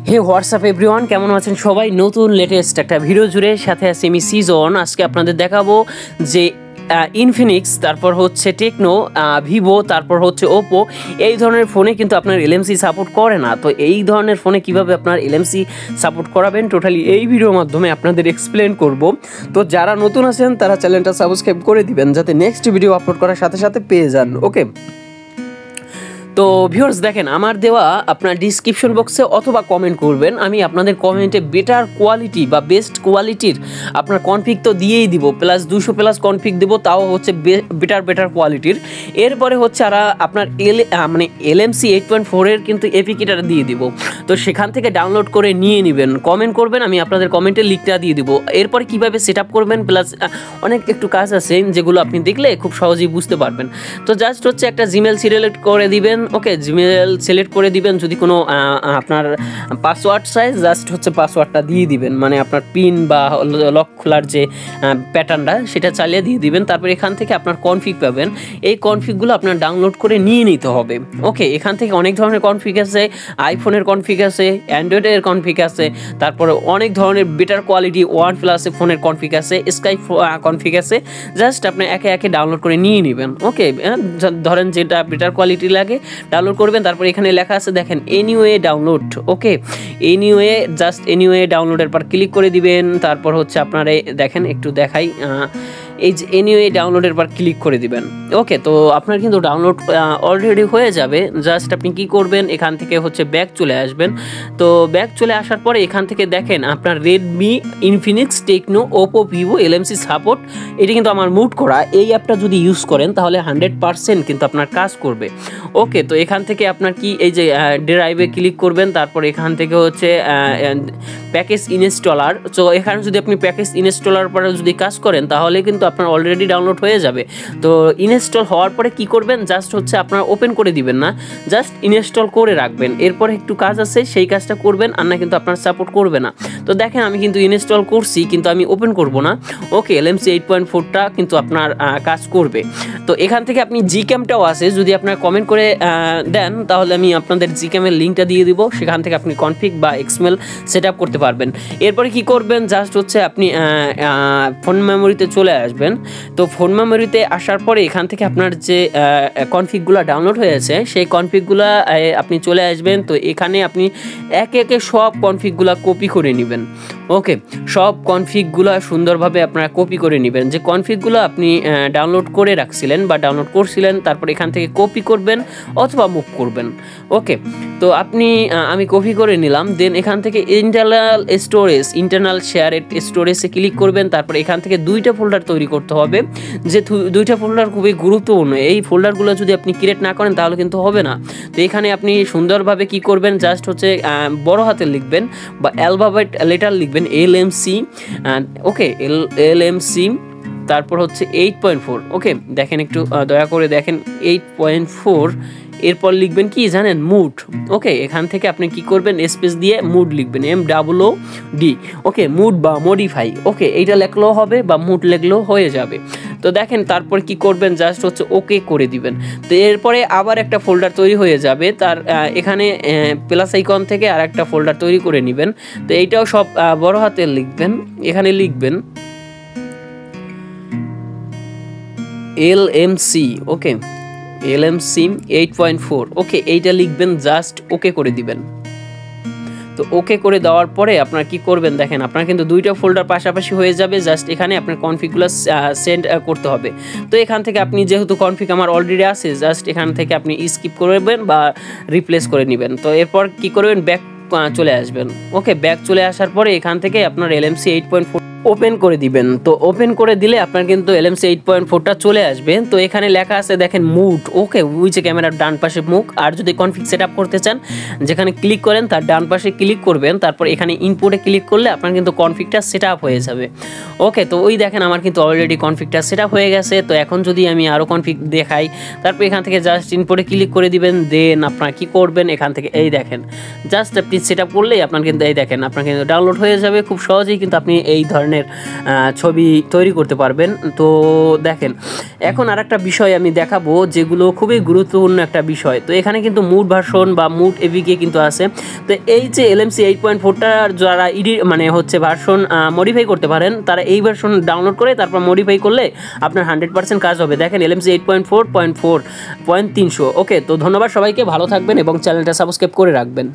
হে WhatsApp everyone, কেমন আছেন সবাই? নতুন লেটেস্ট একটা ভিডিও জুড়ে সাথে আছি আমি সিজন। আজকে আপনাদের দেখাবো যে ইনফিনিক্স, তারপর হচ্ছে টেকনো, ভিভো, তারপর হচ্ছে ওপো, এই ধরনের ফোনে কিন্তু আপনার এলএমসি সাপোর্ট করে না। তো এই ধরনের ফোনে কিভাবে আপনার এলএমসি সাপোর্ট করাবেন টোটালি এই ভিডিওর মাধ্যমে আপনাদের এক্সপ্লেন করব। তো যারা নতুন আছেন তারা চ্যানেলটা সাবস্ক্রাইব করে দিবেন যাতে নেক্সট ভিডিও আপলোড করার সাথে সাথে পেয়ে যান। ওকে, তো ভিউয়ার্স দেখেন, আমার দেওয়া আপনার ডিসক্রিপশন বক্সে অথবা কমেন্ট করবেন, আমি আপনাদের কমেন্টে বেটার কোয়ালিটি বা বেস্ট কোয়ালিটির আপনার কনফিগ তো দিয়েই দিব, প্লাস 200+ কনফিগ দেবো, তাও হচ্ছে বেটার কোয়ালিটির। এরপরে হচ্ছে আপনার এলএমসি 8.4 এর কিন্তু এপিকিটা দিয়ে দিব। তো সেখান থেকে ডাউনলোড করে নিয়ে নেবেন, কমেন্ট করবেন, আমি আপনাদের কমেন্টের লিঙ্কটা দিয়ে দিব। এরপরে কীভাবে সেট আপ করবেন, প্লাস অনেক একটু কাজ আছে যেগুলো আপনি দেখলে খুব সহজেই বুঝতে পারবেন। তো জাস্ট হচ্ছে একটা জিমেল সিলেক্ট করে দিবেন। ওকে, জিমেল সিলেক্ট করে দিবেন। যদি কোনো আপনার পাসওয়ার্ড চাই, জাস্ট হচ্ছে পাসওয়ার্ডটা দিয়ে দিবেন, মানে আপনার পিন বা লক খোলার যে প্যাটার্নটা সেটা চালিয়ে দিয়ে দিবেন। তারপর এখান থেকে আপনার কনফিগ পাবেন, এই কনফিগগুলো আপনার ডাউনলোড করে নিয়ে নিতে হবে। ওকে, এখান থেকে অনেক ধরনের কনফিগ আছে, আইফোনের কনফিগ আছে, অ্যান্ড্রয়েডের কনফিগ আছে, তারপরে অনেক ধরনের বেটার কোয়ালিটি OnePlus ফোনের কনফিগ আছে, স্কাই কনফিগ আছে। জাস্ট আপনি একে একে ডাউনলোড করে নিয়ে নেবেন। ওকে, ধরেন যেটা বেটার কোয়ালিটি লাগে ডাউনলোড করবেন। তারপর এখানে লেখা আছে দেখেন এনিওয়ে ডাউনলোড। ওকে, এনিওয়ে, জাস্ট এনিওয়ে ডাউনলোডের পর ক্লিক করে দিবেন। তারপর হচ্ছে আপনারা দেখেন, একটু দেখাই, এই যে এনিওয়ে ডাউনলোডের পর ক্লিক করে দিবেন। ওকে, তো আপনার কিন্তু ডাউনলোড অলরেডি হয়ে যাবে। জাস্ট আপনি কি করবেন, এখান থেকে হচ্ছে ব্যাক চলে আসবেন। তো ব্যাক চলে আসার পরে এখান থেকে দেখেন আপনার Redmi, Infinix, Tecno, Oppo, Vivo LMC support, এটি কিন্তু আমার মুড করা। এই অ্যাপটা যদি ইউজ করেন তাহলে 100% কিন্তু আপনার কাজ করবে। ওকে, তো এখান থেকে আপনার কি এই যে ড্রাইভে ক্লিক করবেন। তারপর এখান থেকে হচ্ছে প্যাকেজ ইনস্টলার। তো এখানে যদি আপনি প্যাকেজ ইনস্টলার পরে যদি কাজ করেন তাহলে কিন্তু আপনার অলরেডি ডাউনলোড হয়ে যাবে। তো ইনস্টল হওয়ার পরে কি করবেন, জাস্ট হচ্ছে আপনার ওপেন করে দিবেন না, জাস্ট ইনস্টল করে রাখবেন। এরপরে একটু কাজ আছে, সেই কাজটা করবেন, আর না কিন্তু আপনার সাপোর্ট করবে না। তো দেখেন আমি কিন্তু ইনস্টল করছি, কিন্তু আমি ওপেন করব না। ওকে, এলএমসি 8.4টা কিন্তু আপনার কাজ করবে। তো এখান থেকে আপনি জিক্যামটাও আছে, যদি আপনার কমেন্ট করে দেন তাহলে আমি আপনাদের জিক্যামের লিঙ্কটা দিয়ে দিব, সেখান থেকে আপনি কনফিগ বা এক্সএমএল সেট আপ করতে পারবেন। এরপরে কি করবেন, জাস্ট হচ্ছে আপনি ফোন মেমোরিতে চলে আসবেন। তো ফোন মেমোরিতে আসার পরে এখান থেকে আপনার যে কনফিগগুলো ডাউনলোড হয়েছে সেই কনফিগগুলো আপনি চলে আসবেন। তো এখানে আপনি একে একে সব কনফিগগুলো কপি করে নেবেন। ওকে, সব কনফিগগুলো সুন্দরভাবে আপনারা কপি করে নেবেন, যে কনফিগগুলো আপনি ডাউনলোড করে রাখছিলেন বা ডাউনলোড করছিলেন। তারপর এখান থেকে কপি করবেন অথবা মুভ করবেন। ওকে, তো আমি কপি করে নিলাম। দেন এখান থেকে ইন্টারনাল শেয়ারেড স্টোরেজে ক্লিক করবেন। তারপর এখান থেকে 2টা ফোল্ডার তৈরি করতে হবে, যে 2টা ফোল্ডার খুবই গুরুত্বপূর্ণ। এই ফোল্ডারগুলো যদি আপনি ক্রিয়েট না করেন তাহলে কিন্তু হবে না। তো এখানে আপনি সুন্দরভাবে কি করবেন, জাস্ট হচ্ছে বড় হাতে লিখবেন বা অ্যালফাবেট লেটার লিখবেন এলএমসি। ওকে, এলএমসি, তারপর হচ্ছে 8.4। ওকে, দেখেন একটু দয়া করে দেখেন 8.4। এরপর লিখবেন কি জানেন, মুড। ওকে, এখান থেকে আপনি কি করবেন, স্পেস দিয়ে মুড লিখবেন, MOOD। ওকে, মুড বা মডিফাই। ওকে, এইটা লেখলেও হবে বা মুড লিখলেও হয়ে যাবে। তো দেখেন তারপর কি করবেন, জাস্ট হচ্ছে ওকে করে দিবেন। তো এরপরে আবার একটা ফোল্ডার তৈরি হয়ে যাবে। তার এখানে প্লাস আইকন থেকে আর একটা ফোল্ডার তৈরি করে নেবেন। তো এইটাও সব বড় হাতে লিখবেন। এখানে লিখবেন এলএমসি। ওকে, এলএমসি 8.4। ওকে, এইটা লিখবেন, জাস্ট ওকে করে দিবেন। তো ওকে করে দেওয়ার পরে আপনার কি করবেন, দেখেন আপনার কিন্তু 2টা ফোল্ডার পাশাপাশি হয়ে যাবে। জাস্ট এখানে আপনার কনফিগগুলো সেন্ড করতে হবে। তো এখান থেকে আপনি যেহেতু কনফিগ আমার অলরেডি আছে, জাস্ট এখান থেকে আপনি স্কিপ করবেন বা রিপ্লেস করে নেবেন। তো এরপর কি করবেন, ব্যাক চলে আসবেন। ওকে, ব্যাক চলে আসার পরে এখান থেকে আপনার এলএমসি 8.4 ওপেন করে দিবেন। তো ওপেন করে দিলে আপনার কিন্তু এলএমসি 8.4টা চলে আসবে। তো এখানে লেখা আছে দেখেন মুড। ওকে, উইচে ক্যামেরার ডান পাশে মুখ। আর যদি কনফিগ সেট আপ করতে চান, যেখানে ক্লিক করেন তার ডান পাশে ক্লিক করবেন। তারপর এখানে ইনপুটে ক্লিক করলে আপনার কিন্তু কনফিগটা সেট আপ হয়ে যাবে। ওকে, তো ওই দেখেন আমার কিন্তু অলরেডি কনফিগটা সেট আপ হয়ে গেছে। তো এখন যদি আমি আরও কনফিগ দেখাই, তারপর এখান থেকে জাস্ট ইনপুটে ক্লিক করে দিবেন। দেন আপনারা কি করবেন, এখান থেকে এই দেখেন জাস্ট আপনি সেট আপ করলেই আপনার কিন্তু এই দেখেন আপনার কিন্তু ডাউনলোড হয়ে যাবে। খুব সহজেই কিন্তু আপনি এই ধরনের ধরনের ছবি তৈরি করতে পারবেন। তো দেখেন এখন আর একটা বিষয় আমি দেখাবো যেগুলো খুবই গুরুত্বপূর্ণ একটা বিষয়। তো এখানে কিন্তু মুড ভার্সন বা মুড এভিকে কিন্তু আছে। তো এই যে LMC 8.4টা যারা মানে হচ্ছে ভার্সন মডিফাই করতে পারেন তারা এই ভার্সন ডাউনলোড করে তারপর মডিফাই করলে আপনার 100% কাজ হবে। দেখেন LMC 8.4.4.300। ওকে, তো ধন্যবাদ সবাইকে, ভালো থাকবেন এবং চ্যানেলটা সাবস্ক্রাইব করে রাখবেন।